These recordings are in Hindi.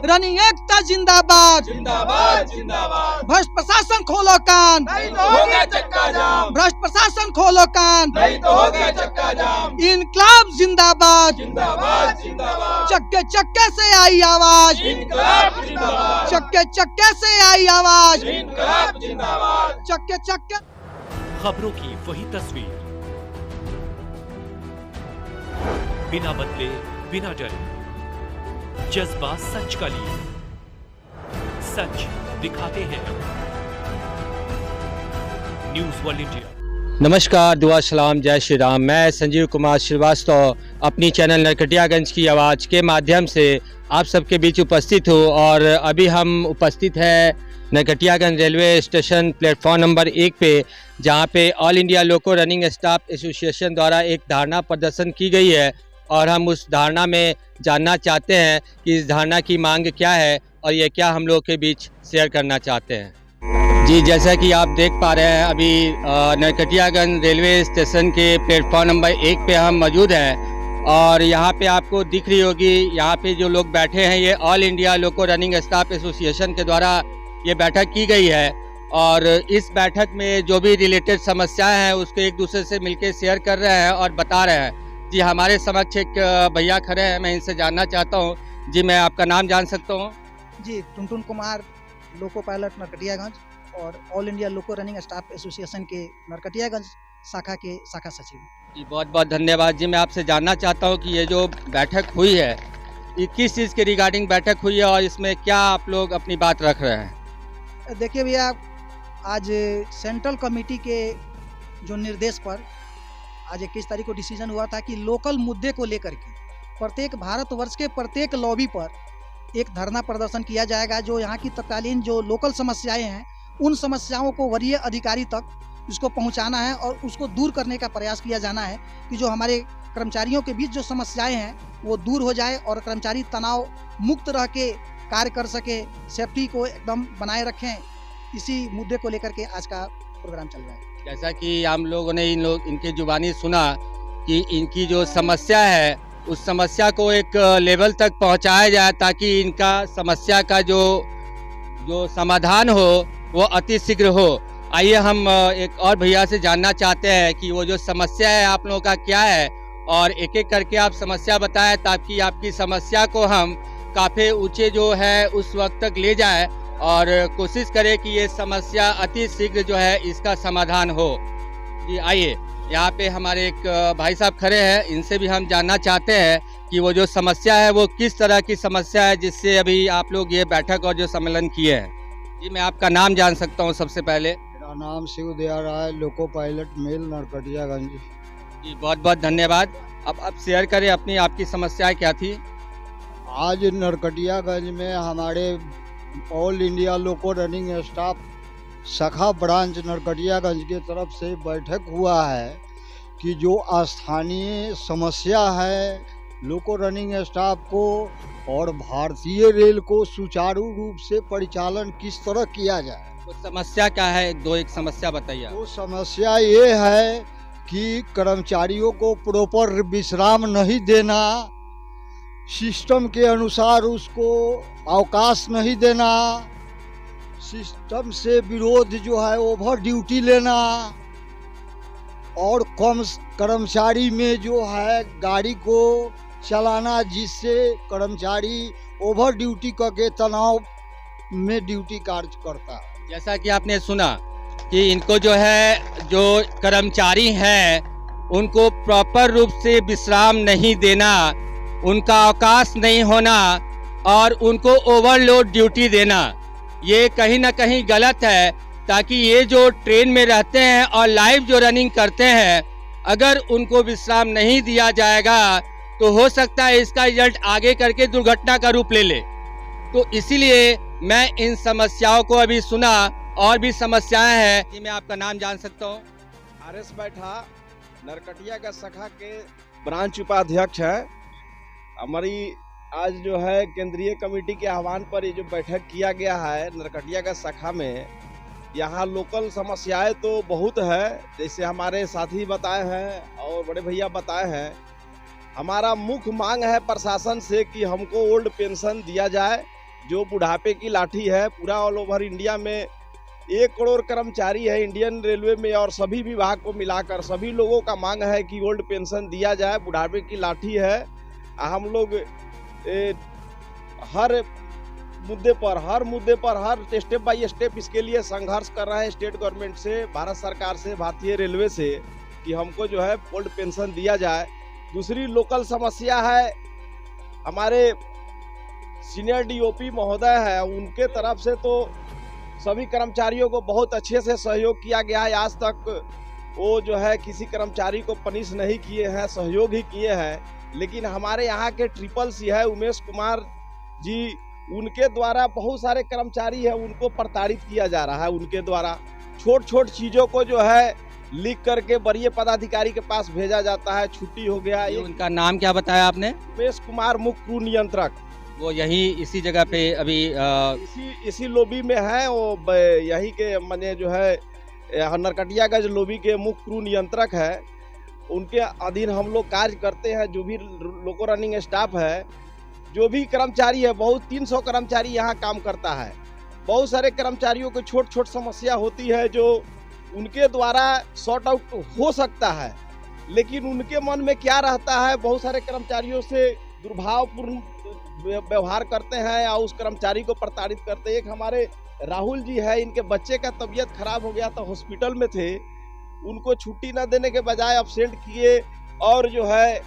रनिंग एकता जिंदाबाद, जिंदाबाद जिंदाबाद। भ्रष्ट प्रशासन खोलो कान, नहीं तो हो गया चक्का जाम, भ्रष्ट प्रशासन खोलो कान, नहीं तो हो गया चक्का जाम। इनकलाब जिंदाबाद, जिंदाबाद जिंदाबाद। चक्के चक्के से आई आवाज, इनकलाब जिंदाबाद, चक्के चक्के से आई आवाज, इनकलाब जिंदाबाद। चक्के चक्के। खबरों की वही तस्वीर, बिना बदले बिना डरे, जज्बा सच का लिए, सच दिखाते हैं। News world India. नमस्कार, दुआ सलाम, जय श्री राम। मैं संजीव कुमार श्रीवास्तव अपनी चैनल नरकटियागंज की आवाज़ के माध्यम से आप सबके बीच उपस्थित हूँ। और अभी हम उपस्थित हैं Narkatiaganj railway station platform number 1 पे, जहाँ पे ऑल इंडिया लोको रनिंग स्टाफ एसोसिएशन द्वारा एक धारणा प्रदर्शन की गई है। और हम उस धारणा में जानना चाहते हैं कि इस धारणा की मांग क्या है और ये क्या हम लोग के बीच शेयर करना चाहते हैं। जी, जैसा कि आप देख पा रहे हैं, अभी नरकटियागंज रेलवे स्टेशन के प्लेटफॉर्म नंबर 1 पे हम मौजूद हैं। और यहाँ पे आपको दिख रही होगी, यहाँ पे जो लोग बैठे हैं ये ऑल इंडिया लोको रनिंग स्टाफ एसोसिएशन के द्वारा ये बैठक की गई है। और इस बैठक में जो भी रिलेटेड समस्याएं हैं उसको एक दूसरे से मिलकर शेयर कर रहे हैं और बता रहे हैं। जी, हमारे समक्ष एक भैया खड़े हैं, मैं इनसे जानना चाहता हूँ। जी, मैं आपका नाम जान सकता हूँ? जी, टुनटुन कुमार, लोको पायलट नरकटियागंज और ऑल इंडिया लोको रनिंग स्टाफ एसोसिएशन के नरकटियागंज शाखा के शाखा सचिव। जी, बहुत बहुत धन्यवाद। जी, मैं आपसे जानना चाहता हूँ कि ये जो बैठक हुई है ये किस चीज़ के रिगार्डिंग बैठक हुई है और इसमें क्या आप लोग अपनी बात रख रहे हैं? देखिए भैया, आज सेंट्रल कमेटी के जो निर्देश पर आज 21 तारीख को डिसीजन हुआ था कि लोकल मुद्दे को लेकर के प्रत्येक भारतवर्ष के प्रत्येक लॉबी पर एक धरना प्रदर्शन किया जाएगा। जो यहाँ की तत्कालीन जो लोकल समस्याएं हैं उन समस्याओं को वरीय अधिकारी तक इसको पहुँचाना है और उसको दूर करने का प्रयास किया जाना है कि जो हमारे कर्मचारियों के बीच जो समस्याएं हैं वो दूर हो जाए और कर्मचारी तनाव मुक्त रह के कार्य कर सके, सेफ्टी को एकदम बनाए रखें। इसी मुद्दे को लेकर के आज का प्रोग्राम चल रहा है। जैसा कि हम लोगों ने इनके जुबानी सुना कि इनकी जो समस्या है उस समस्या को एक लेवल तक पहुंचाया जाए ताकि इनका समस्या का जो समाधान हो वो अति शीघ्र हो। आइए हम एक और भैया से जानना चाहते हैं कि वो जो समस्या है आप लोगों का क्या है, और एक एक करके आप समस्या बताएं ताकि आपकी समस्या को हम काफ़ी ऊंचे जो है उस वक्त तक ले जाएं और कोशिश करें कि ये समस्या अति शीघ्र जो है इसका समाधान हो। जी, आइए, यहाँ पे हमारे एक भाई साहब खड़े हैं, इनसे भी हम जानना चाहते हैं कि वो जो समस्या है वो किस तरह की समस्या है जिससे अभी आप लोग ये बैठक और जो सम्मेलन किए हैं। जी, मैं आपका नाम जान सकता हूँ सबसे पहले? मेरा नाम शिव दया राय, लोको पायलट मेल, नरकटियागंज। जी, बहुत बहुत धन्यवाद। अब आप शेयर करें अपनी आपकी समस्या क्या थी? आज नरकटियागंज में हमारे ऑल इंडिया लोको रनिंग स्टाफ शाखा ब्रांच नरकटियागंज के तरफ से बैठक हुआ है कि जो स्थानीय समस्या है लोको रनिंग स्टाफ को और भारतीय रेल को सुचारू रूप से परिचालन किस तरह किया जाए। तो समस्या क्या है? एक समस्या बताइए। तो समस्या ये है कि कर्मचारियों को प्रॉपर विश्राम नहीं देना, सिस्टम के अनुसार उसको अवकाश नहीं देना, सिस्टम से विरोध जो है ओवर ड्यूटी लेना और कम कर्मचारी में जो है गाड़ी को चलाना जिससे कर्मचारी ओवर ड्यूटी करके तनाव में ड्यूटी कार्य करता है। जैसा कि आपने सुना कि इनको जो है जो कर्मचारी हैं उनको प्रॉपर रूप से विश्राम नहीं देना, उनका अवकाश नहीं होना और उनको ओवरलोड ड्यूटी देना, ये कहीं ना कहीं गलत है। ताकि ये जो ट्रेन में रहते हैं और लाइव जो रनिंग करते हैं, अगर उनको विश्राम नहीं दिया जाएगा तो हो सकता है इसका रिजल्ट आगे करके दुर्घटना का रूप ले ले। तो इसीलिए मैं इन समस्याओं को अभी सुना, और भी समस्याएं हैं। जी, मैं आपका नाम जान सकता हूँ? आरएस बैठा, नरकटियागंज शाखा के ब्रांच उपाध्यक्ष है। हमारी आज जो है केंद्रीय कमेटी के आह्वान पर ये जो बैठक किया गया है नरकटियागंज शाखा में, यहाँ लोकल समस्याएं तो बहुत है, जैसे हमारे साथी बताए हैं और बड़े भैया बताए हैं। हमारा मुख्य मांग है प्रशासन से कि हमको ओल्ड पेंशन दिया जाए जो बुढ़ापे की लाठी है। पूरा ऑल ओवर इंडिया में 1 करोड़ कर्मचारी है इंडियन रेलवे में, और सभी विभाग को मिलाकर सभी लोगों का मांग है कि ओल्ड पेंशन दिया जाए। बुढ़ापे की लाठी है। हम लोग हर मुद्दे पर हर स्टेप बाय स्टेप इसके लिए संघर्ष कर रहे हैं स्टेट गवर्नमेंट से, भारत सरकार से, भारतीय रेलवे से, कि हमको जो है ओल्ड पेंशन दिया जाए। दूसरी लोकल समस्या है, हमारे सीनियर डीओपी महोदय है, उनके तरफ से तो सभी कर्मचारियों को बहुत अच्छे से सहयोग किया गया है। आज तक वो जो है किसी कर्मचारी को पनिश नहीं किए हैं, सहयोग ही किए हैं। लेकिन हमारे यहाँ के ट्रिपल सी है उमेश कुमार जी, उनके द्वारा बहुत सारे कर्मचारी है उनको प्रताड़ित किया जा रहा है। उनके द्वारा छोट चीज़ों को जो है लिख करके वरीय पदाधिकारी के पास भेजा जाता है। छुट्टी हो गया। उनका नाम क्या बताया आपने? उमेश कुमार, मुख्य क्रू नियंत्रक। वो यही इसी जगह पे अभी इसी लॉबी में है। वो यही के माने जो है नरकटियागंज लॉबी के मुख्य क्रू नियंत्रक है। उनके अधीन हम लोग कार्य करते हैं। जो भी लोको रनिंग स्टाफ है, जो भी कर्मचारी है, बहुत 300 कर्मचारी यहाँ काम करता है। बहुत सारे कर्मचारियों को छोट समस्या होती है जो उनके द्वारा सॉर्ट आउट हो सकता है, लेकिन उनके मन में क्या रहता है, बहुत सारे कर्मचारियों से दुर्भावपूर्ण व्यवहार करते हैं और उस कर्मचारी को प्रताड़ित करते हैं। एक हमारे राहुल जी है, इनके बच्चे का तबीयत खराब हो गया था, हॉस्पिटल में थे, उनको छुट्टी न देने के बजाय अब्सेंट किए और जो है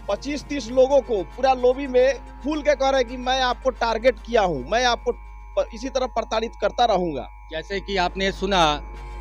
25-30 लोगों को पूरा लॉबी में खुल के कह रहे हैं कि मैं आपको टारगेट किया हूं, मैं आपको इसी तरह प्रताड़ित करता रहूंगा। जैसे कि आपने सुना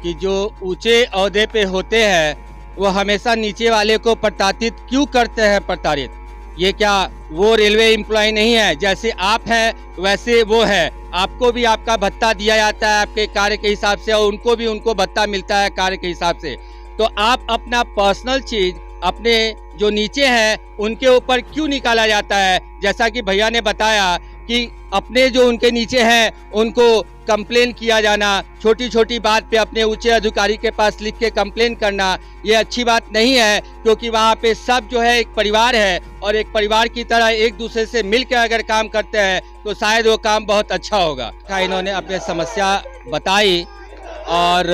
कि जो ऊंचे ओहदे पे होते हैं वो हमेशा नीचे वाले को प्रताड़ित क्यों करते हैं? प्रताड़ित ये क्या वो रेलवे एम्प्लॉय नहीं है? जैसे आप हैं वैसे वो है, आपको भी आपका भत्ता दिया जाता है आपके कार्य के हिसाब से, और उनको भी उनको भत्ता मिलता है कार्य के हिसाब से। तो आप अपना पर्सनल चीज अपने जो नीचे हैं उनके ऊपर क्यों निकाला जाता है? जैसा कि भैया ने बताया कि अपने जो उनके नीचे हैं उनको कंप्लेन किया जाना, छोटी बात पे अपने ऊंचे अधिकारी के पास लिख के कंप्लेन करना, ये अच्छी बात नहीं है। क्योंकि वहाँ पे सब जो है एक परिवार है, और एक परिवार की तरह एक दूसरे से मिलकर अगर काम करते हैं तो शायद वो काम बहुत अच्छा होगा। इन्होंने अपनी समस्या बताई, और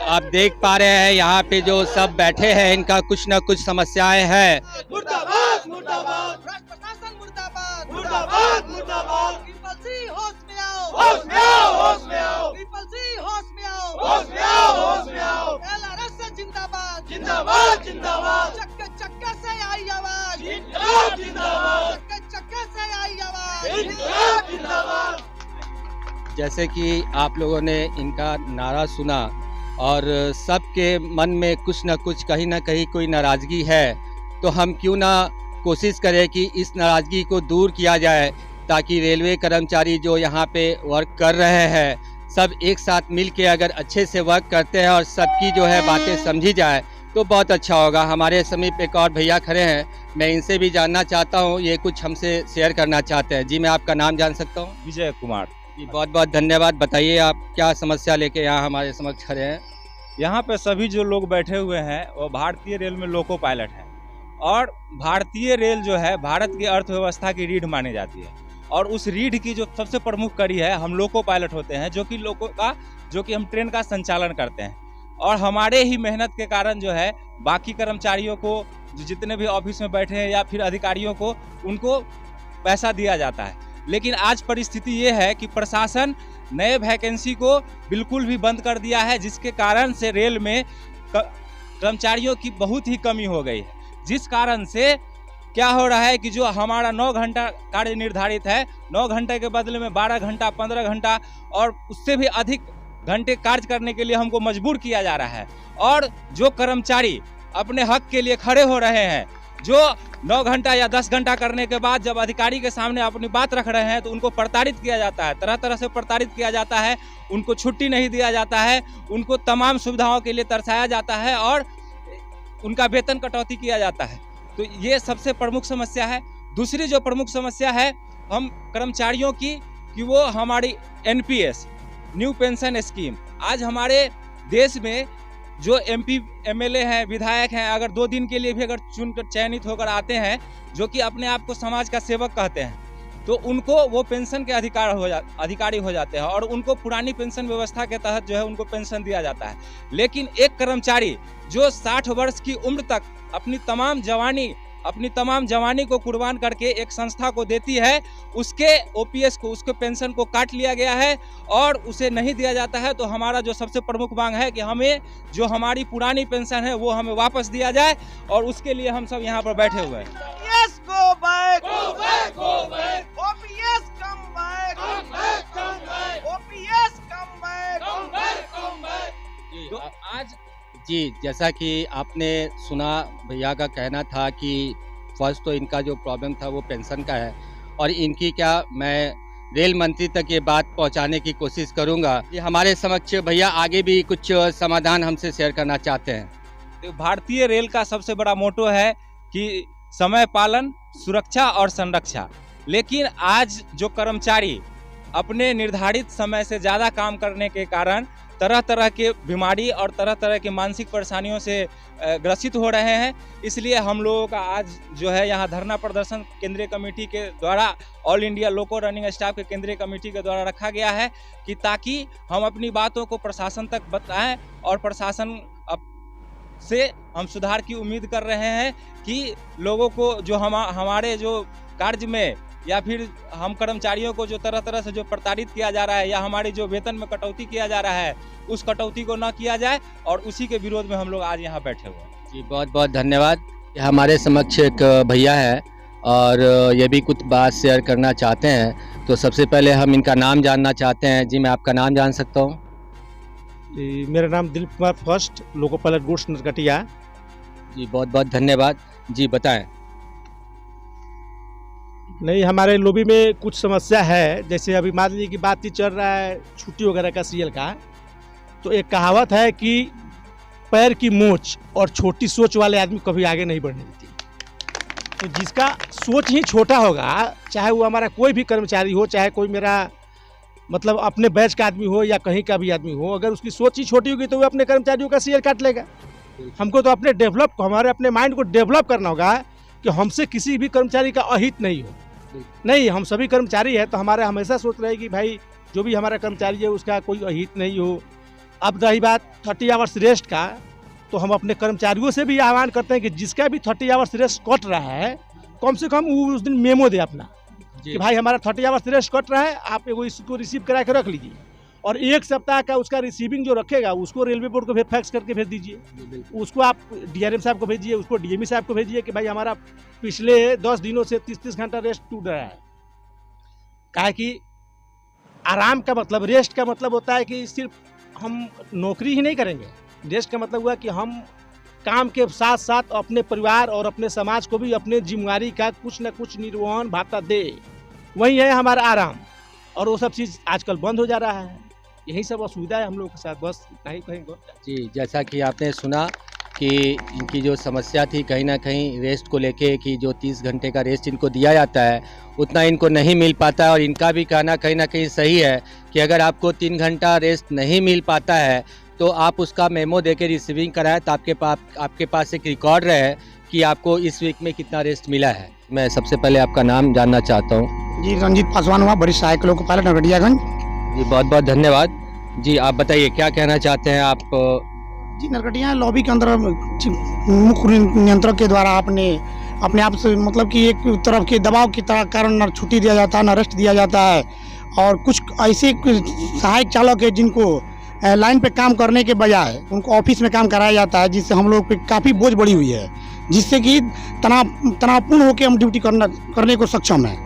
आप देख पा रहे हैं यहाँ पे जो सब बैठे हैं इनका कुछ न कुछ समस्याएं हैं। मुर्दाबाद मुर्दाबाद, प्रशासन मुर्दाबाद, मुर्दाबाद मुर्दाबाद, ट्रिपल सी होश में आओ, होश में आओ, होश में आओ, ट्रिपल सी होश में आओ, होश में आओ, होश में आओ। LRS जिंदाबाद, जिंदाबाद जिंदाबाद, चक्के से आई आवाज, इनकलाब जिंदाबाद, चक्के से आई आवाज, इनकलाब जिंदाबाद। जैसे कि आप लोगों ने इनका नारा सुना, और सबके मन में कुछ न कुछ कहीं ना कहीं कोई नाराज़गी है, तो हम क्यों ना कोशिश करें कि इस नाराज़गी को दूर किया जाए, ताकि रेलवे कर्मचारी जो यहाँ पे वर्क कर रहे हैं सब एक साथ मिल के अगर अच्छे से वर्क करते हैं और सबकी जो है बातें समझी जाए तो बहुत अच्छा होगा। हमारे समीप एक और भैया खड़े हैं, मैं इनसे भी जानना चाहता हूँ, ये कुछ हमसे शेयर करना चाहते हैं। जी, मैं आपका नाम जान सकता हूँ? विजय कुमार जी, बहुत बहुत धन्यवाद। बताइए आप क्या समस्या लेके यहाँ हमारे समक्ष खड़े हैं? यहाँ पे सभी जो लोग बैठे हुए हैं वो भारतीय रेल में लोको पायलट हैं, और भारतीय रेल जो है भारत की अर्थव्यवस्था की रीढ़ मानी जाती है, और उस रीढ़ की जो सबसे प्रमुख कड़ी है हम लोको पायलट होते हैं, जो कि हम ट्रेन का संचालन करते हैं। और हमारे ही मेहनत के कारण जो है बाकी कर्मचारियों को, जो जितने भी ऑफिस में बैठे हैं या फिर अधिकारियों को, उनको पैसा दिया जाता है। लेकिन आज परिस्थिति ये है कि प्रशासन नए वैकेंसी को बिल्कुल भी बंद कर दिया है, जिसके कारण से रेल में कर्मचारियों की बहुत ही कमी हो गई है। जिस कारण से क्या हो रहा है कि जो हमारा 9 घंटा कार्य निर्धारित है, 9 घंटे के बदले में 12 घंटा, 15 घंटा और उससे भी अधिक घंटे कार्य करने के लिए हमको मजबूर किया जा रहा है। और जो कर्मचारी अपने हक के लिए खड़े हो रहे हैं, जो 9 घंटा या 10 घंटा करने के बाद जब अधिकारी के सामने अपनी बात रख रहे हैं तो उनको प्रताड़ित किया जाता है, तरह तरह से प्रताड़ित किया जाता है, उनको छुट्टी नहीं दिया जाता है, उनको तमाम सुविधाओं के लिए तरसाया जाता है और उनका वेतन कटौती किया जाता है। तो ये सबसे प्रमुख समस्या है। दूसरी जो प्रमुख समस्या है हम कर्मचारियों की, कि वो हमारी NPS न्यू पेंशन स्कीम, आज हमारे देश में जो MP MLA हैं, विधायक हैं, अगर 2 दिन के लिए भी अगर चुनकर चयनित होकर आते हैं, जो कि अपने आप को समाज का सेवक कहते हैं, तो उनको वो पेंशन के अधिकारी हो जाते हैं और उनको पुरानी पेंशन व्यवस्था के तहत जो है उनको पेंशन दिया जाता है। लेकिन एक कर्मचारी जो 60 वर्ष की उम्र तक अपनी तमाम जवानी को कुर्बान करके एक संस्था को देती है, उसके ओपीएस को, उसके पेंशन को काट लिया गया है और उसे नहीं दिया जाता है। तो हमारा जो सबसे प्रमुख मांग है कि हमें जो हमारी पुरानी पेंशन है वो हमें वापस दिया जाए और उसके लिए हम सब यहाँ पर बैठे हुए हैं। Yes, go back. Go back, go back. OPS come back. Come back, come back. OPS come back. Come back, come back. तो आज जी, जैसा कि आपने सुना, भैया का कहना था कि फर्स्ट तो इनका जो प्रॉब्लम था वो पेंशन का है और इनकी क्या, मैं रेल मंत्री तक ये बात पहुंचाने की कोशिश करूंगा। ये हमारे समक्ष भैया आगे भी कुछ समाधान हमसे शेयर करना चाहते हैं। तो भारतीय रेल का सबसे बड़ा मोटो है कि समय पालन, सुरक्षा और संरक्षा। लेकिन आज जो कर्मचारी अपने निर्धारित समय से ज़्यादा काम करने के कारण तरह तरह के बीमारी और तरह तरह के मानसिक परेशानियों से ग्रसित हो रहे हैं, इसलिए हम लोगों का आज जो है यहाँ धरना प्रदर्शन केंद्रीय कमेटी के द्वारा, ऑल इंडिया लोको रनिंग स्टाफ के केंद्रीय कमेटी के द्वारा रखा गया है कि ताकि हम अपनी बातों को प्रशासन तक बताएं और प्रशासन से हम सुधार की उम्मीद कर रहे हैं कि लोगों को जो हमारे जो कार्य में या फिर हम कर्मचारियों को जो तरह तरह से जो प्रताड़ित किया जा रहा है या हमारे जो वेतन में कटौती किया जा रहा है, उस कटौती को न किया जाए और उसी के विरोध में हम लोग आज यहाँ बैठे हुए हैं। जी, बहुत बहुत धन्यवाद। हमारे समक्ष एक भैया है और ये भी कुछ बात शेयर करना चाहते हैं। तो सबसे पहले हम इनका नाम जानना चाहते हैं। जी, मैं आपका नाम जान सकता हूँ? जी, मेरा नाम Dilip Kumar first, loco pilot goods Narkatiya. जी, बहुत बहुत धन्यवाद। जी, बताएं। नहीं, हमारे लॉबी में कुछ समस्या है। जैसे अभी मान लीजिए कि बातचीत चल रहा है छुट्टी वगैरह का सीएल का, तो एक कहावत है कि पैर की मोच और छोटी सोच वाले आदमी कभी आगे नहीं बढ़ने देती। तो जिसका सोच ही छोटा होगा, चाहे वो हमारा कोई भी कर्मचारी हो, चाहे कोई मेरा मतलब अपने बैच का आदमी हो या कहीं का भी आदमी हो, अगर उसकी सोच ही छोटी होगी तो वो अपने कर्मचारियों का सीएल काट लेगा। हमको तो हमारे अपने माइंड को डेवलप करना होगा कि हमसे किसी भी कर्मचारी का अहित नहीं हो। नहीं, हम सभी कर्मचारी हैं तो हमारा हमेशा सोच रहेगी भाई जो भी हमारा कर्मचारी है उसका कोई अहित नहीं हो। अब रही बात 30 आवर्स रेस्ट का, तो हम अपने कर्मचारियों से भी आह्वान करते हैं कि जिसका भी 30 आवर्स रेस्ट कट रहा है, कम से कम वो उस दिन मेमो दे अपना कि भाई हमारा 30 आवर्स रेस्ट कट रहा है, आप वो इसको रिसीव करा के रख लीजिए और 1 सप्ताह का उसका रिसीविंग जो रखेगा उसको रेलवे बोर्ड को फैक्स करके भेज दीजिए। उसको आप डीआरएम साहब को भेजिए, उसको डीएमई साहब को भेजिए कि भाई हमारा पिछले 10 दिनों से 30-30 घंटा रेस्ट टूट रहा है। काहे कि आराम का मतलब, रेस्ट का मतलब होता है कि सिर्फ हम नौकरी ही नहीं करेंगे। रेस्ट का मतलब हुआ कि हम काम के साथ साथ अपने परिवार और अपने समाज को भी अपने जिम्मेवारी का कुछ न कुछ निर्वहन भाता दे, वही है हमारा आराम। और वो सब चीज़ आजकल बंद हो जा रहा है। यही सब असुविधा है हम लोग के साथ, बस नहीं कहेंगे। जी, जैसा कि आपने सुना कि इनकी जो समस्या थी कहीं ना कहीं रेस्ट को लेके, कि जो 30 घंटे का रेस्ट इनको दिया जाता है उतना इनको नहीं मिल पाता है। और इनका भी कहना कहीं ना कहीं सही है कि अगर आपको 3 घंटा रेस्ट नहीं मिल पाता है तो आप उसका मेमो देके रिसीविंग कराएं, तो आपके पास एक रिकॉर्ड रहे कि आपको इस वीक में कितना रेस्ट मिला है। मैं सबसे पहले आपका नाम जानना चाहता हूँ। जी, रंजीत पासवान हुआ, बड़ी सहायक लोको पायलट नरकटियागंज। जी, बहुत बहुत धन्यवाद। जी, आप बताइए क्या कहना चाहते हैं आप? जी, नरकटिया लॉबी के अंदर मुख्य नियंत्रक के द्वारा अपने आप से मतलब कि एक तरफ के दबाव के कारण न छुट्टी दिया जाता है, न रेस्ट दिया जाता है। और कुछ ऐसे सहायक चालक है जिनको लाइन पे काम करने के बजाय उनको ऑफिस में काम कराया जाता है, जिससे हम लोग पे काफ़ी बोझ बढ़ी हुई है, जिससे कि तनावपूर्ण होकर हम ड्यूटी करने को सक्षम है।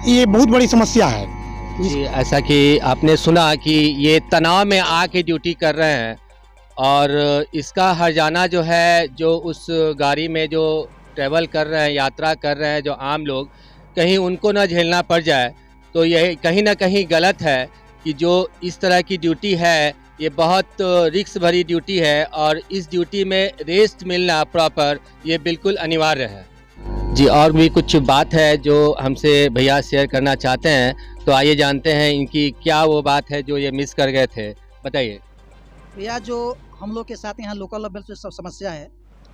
ये बहुत बड़ी समस्या है। जी, ऐसा कि आपने सुना कि ये तनाव में आके ड्यूटी कर रहे हैं और इसका हर्जाना जो है, जो उस गाड़ी में जो ट्रैवल कर रहे हैं, यात्रा कर रहे हैं जो आम लोग, कहीं उनको ना झेलना पड़ जाए, तो यह कहीं ना कहीं गलत है कि जो इस तरह की ड्यूटी है ये बहुत रिस्क भरी ड्यूटी है और इस ड्यूटी में रेस्ट मिलना प्रॉपर ये बिल्कुल अनिवार्य है। जी, और भी कुछ बात है जो हमसे भैया शेयर करना चाहते हैं, तो आइए जानते हैं इनकी क्या वो बात है जो ये मिस कर गए थे। बताइए भैया, जो हम लोग के साथ यहाँ लोकल लेवल से सब समस्या है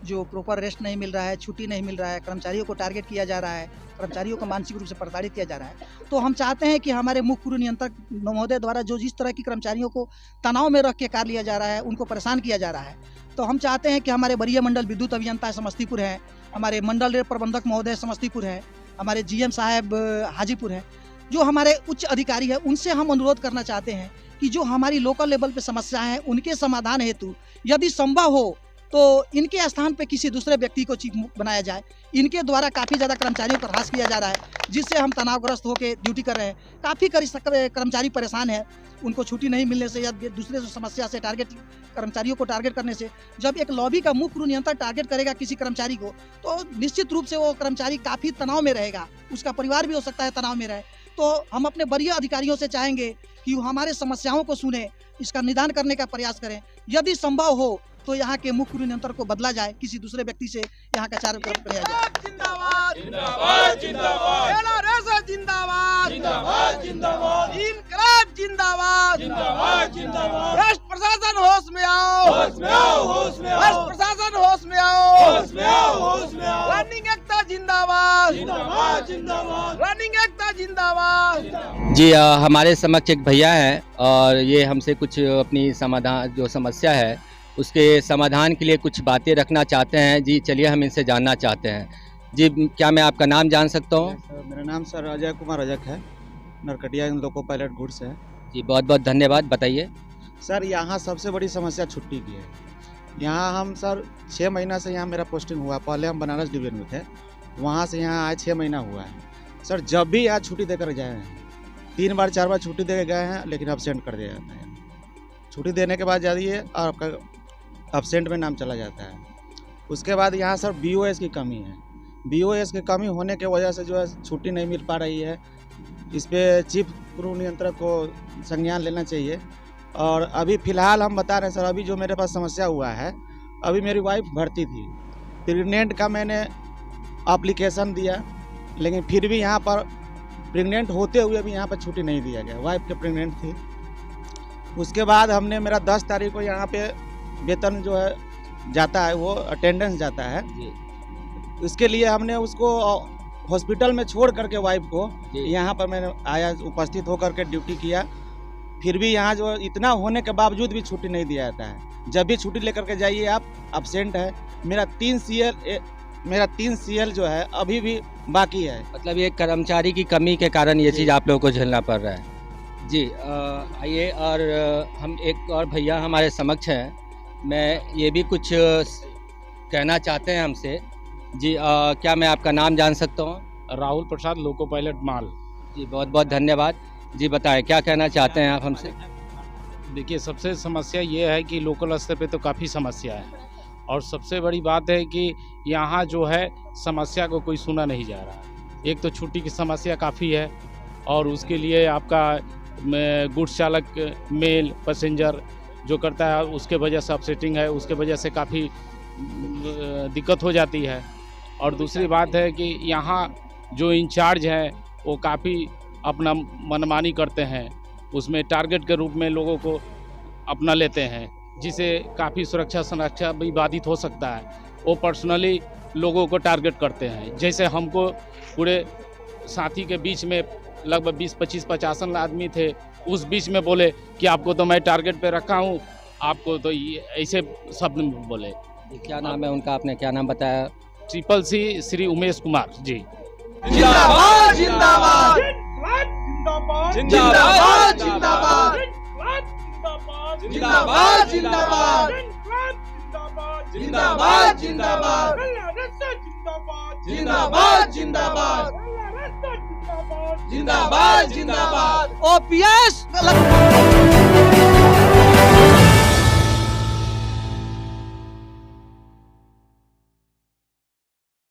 जो प्रॉपर रेस्ट नहीं मिल रहा है, छुट्टी नहीं मिल रहा है, कर्मचारियों को टारगेट किया जा रहा है, कर्मचारियों को मानसिक रूप से प्रताड़ित किया जा रहा है। तो हम चाहते हैं कि हमारे मुख्य पूर्व नियंत्रक महोदय द्वारा जो जिस तरह की कर्मचारियों को तनाव में रख के कार्य लिया जा रहा है, उनको परेशान किया जा रहा है, तो हम चाहते हैं कि हमारे वरीय मंडल विद्युत अभियंता समस्तीपुर हैं, हमारे मंडल रेल प्रबंधक महोदय समस्तीपुर हैं, हमारे GM साहब हाजीपुर हैं, जो हमारे उच्च अधिकारी हैं, उनसे हम अनुरोध करना चाहते हैं कि जो हमारी लोकल लेवल पे समस्याएं हैं उनके समाधान हेतु यदि संभव हो तो इनके स्थान पे किसी दूसरे व्यक्ति को चीफ बनाया जाए। इनके द्वारा काफ़ी ज़्यादा कर्मचारियों पर ह्रास किया जा रहा है, जिससे हम तनावग्रस्त होकर ड्यूटी कर रहे हैं। काफ़ी कर्मचारी परेशान है, उनको छुट्टी नहीं मिलने से या दूसरे समस्या से कर्मचारियों को टारगेट करने से। जब एक लॉबी का मुख्य नियंत्रक टारगेट करेगा किसी कर्मचारी को, तो निश्चित रूप से वो कर्मचारी काफ़ी तनाव में रहेगा, उसका परिवार भी हो सकता है तनाव में रहे। तो हम अपने वरीय अधिकारियों से चाहेंगे कि वो हमारे समस्याओं को सुने, इसका निदान करने का प्रयास करें। यदि संभव हो तो यहाँ के मुख्य नियंत्रक को बदला जाए, किसी दूसरे व्यक्ति से यहाँ का कार्य किया जाए। जिंदाबाद जिंदाबाद जिंदाबाद, NRS जिंदाबाद जिंदाबाद जिंदाबाद, इनकलाब जिंदाबाद जिंदाबाद जिंदाबाद, भ्रष्ट प्रशासन होश में आओ, होश में आओ, होश में आओ, भ्रष्ट प्रशासन होश में आओ, होश में आओ, होश में आओ, रनिंग एकता जिंदाबाद जिंदाबाद जिंदाबाद, रनिंग एकता जिंदाबाद। जी हमारे समक्ष एक भैया हैं और ये हमसे कुछ अपनी समाधान जो समस्या है उसके समाधान के लिए कुछ बातें रखना चाहते हैं। जी चलिए हम इनसे जानना चाहते हैं। जी क्या मैं आपका नाम जान सकता हूँ? मेरा नाम सर अजय कुमार रजक है, नरकटिया लोको पायलट गुड्स है। जी बहुत बहुत धन्यवाद, बताइए। सर यहाँ सबसे बड़ी समस्या छुट्टी की है। यहाँ हम सर 6 महीना से यहाँ मेरा पोस्टिंग हुआ, पहले हम बनारस डिवीजन में थे, वहाँ से यहाँ आए 6 महीना हुआ है। सर जब भी यहाँ छुट्टी देकर गए हैं, 3 बार 4 बार छुट्टी दे गए हैं, लेकिन अब्सेंट कर दिया जाता है। छुट्टी देने के बाद जाइए और आपका अब्सेंट में नाम चला जाता है। उसके बाद यहाँ सर BOS की कमी है। BOS की कमी होने की वजह से जो है छुट्टी नहीं मिल पा रही है। इस पर चीफ पूर्व नियंत्रक को संज्ञान लेना चाहिए। और अभी फ़िलहाल हम बता रहे हैं सर, अभी जो मेरे पास समस्या हुआ है, अभी मेरी वाइफ भर्ती थी, प्रेग्नेंट का मैंने एप्लीकेशन दिया, लेकिन फिर भी यहाँ पर प्रेग्नेंट होते हुए भी यहाँ पर छुट्टी नहीं दिया गया। वाइफ के प्रेग्नेंट थी। उसके बाद हमने मेरा 10 तारीख को यहाँ पे वेतन जो है जाता है, वो अटेंडेंस जाता है। इसके लिए हमने उसको हॉस्पिटल में छोड़ करके वाइफ को यहाँ पर मैंने आया, उपस्थित होकर के ड्यूटी किया। फिर भी यहाँ जो इतना होने के बावजूद भी छुट्टी नहीं दिया जाता है। जब भी छुट्टी लेकर के जाइए आप अब्सेंट है। मेरा 3 CL जो है अभी भी बाकी है। मतलब ये कर्मचारी की कमी के कारण ये चीज़ आप लोगों को झेलना पड़ रहा है। जी आइए और हम एक और भैया हमारे समक्ष हैं, मैं ये भी कुछ कहना चाहते हैं हमसे। जी क्या मैं आपका नाम जान सकता हूँ? राहुल प्रसाद, लोको पायलट माल। जी बहुत बहुत धन्यवाद। जी बताएं क्या कहना चाहते हैं आप हमसे? देखिए सबसे समस्या ये है कि लोकल स्तर पे तो काफ़ी समस्या है, और सबसे बड़ी बात है कि यहाँ जो है समस्या को कोई सुना नहीं जा रहा। एक तो छुट्टी की समस्या काफ़ी है, और उसके लिए आपका गुड्स चालक मेल पैसेंजर जो करता है उसके वजह से अपसेटिंग है, उसके वजह से काफ़ी दिक्कत हो जाती है। और दूसरी बात है कि यहाँ जो इंचार्ज हैं वो काफ़ी अपना मनमानी करते हैं, उसमें टारगेट के रूप में लोगों को अपना लेते हैं, जिससे काफ़ी सुरक्षा संरक्षा भी बाधित हो सकता है। वो पर्सनली लोगों को टारगेट करते हैं। जैसे हमको पूरे साथी के बीच में लगभग 20, 25, 50 आदमी थे, उस बीच में बोले कि आपको तो मैं टारगेट पे रखा हूँ, आपको तो ये ऐसे शब्द में बोले। क्या नाम है उनका, आपने क्या नाम बताया? CC श्री उमेश कुमार जी। जिंदाबाद जिंदाबाद जिंदाबाद जिंदाबाद जिंदाबाद जिंदाबाद जिंदाबाद जिंदाबाद जिंदाबाद जिंदाबाद जिंदाबाद जिंदाबाद जिंदाबाद OPS